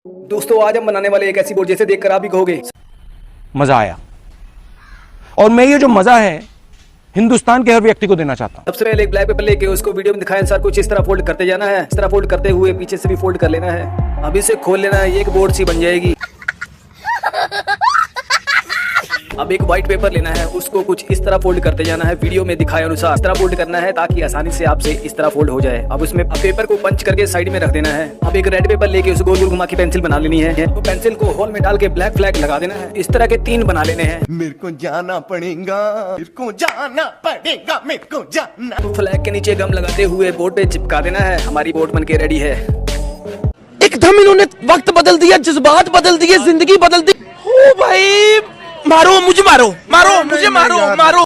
दोस्तों आज हम बनाने वाले एक ऐसी बोर्ड जिसे देखकर आप भी कहोगे मजा आया। और मैं ये जो मजा है हिंदुस्तान के हर व्यक्ति को देना चाहता हूं। सबसे पहले एक ब्लैक पेपर लेके उसको वीडियो में दिखाए अनुसार कुछ इस तरह फोल्ड करते जाना है। इस तरह फोल्ड करते हुए पीछे से भी फोल्ड कर लेना है। अब इसे खोल लेना है, एक बोर्ड सी बन जाएगी। अब एक व्हाइट पेपर लेना है, उसको कुछ इस तरह फोल्ड करते जाना है, वीडियो में दिखाए अनुसार इस तरह फोल्ड करना है ताकि आसानी से आपसे इस तरह फोल्ड हो जाए। अब उसमें पेपर को पंच करके साइड में रख देना है। अब एक रेड पेपर लेके उसे गोल गोल घुमा के पेंसिल बना लेनी है। तो पेंसिल को होल में डाल के ब्लैक फ्लैग लगा देना है। इस तरह के 3 बना लेने हैं। मेरे को जाना पड़ेगा, मेरे को जाना पड़ेगा, मेरे को जाना। तो फ्लैग के नीचे गम लगाते हुए बोर्ड पे चिपका देना है। हमारी बोर्ड बन के रेडी है। एकदम इन्होंने वक्त बदल दिया, जज्बात बदल दिए, जिंदगी बदल दी। ओ भाई मारो मुझे, मारो मुझे, मारो।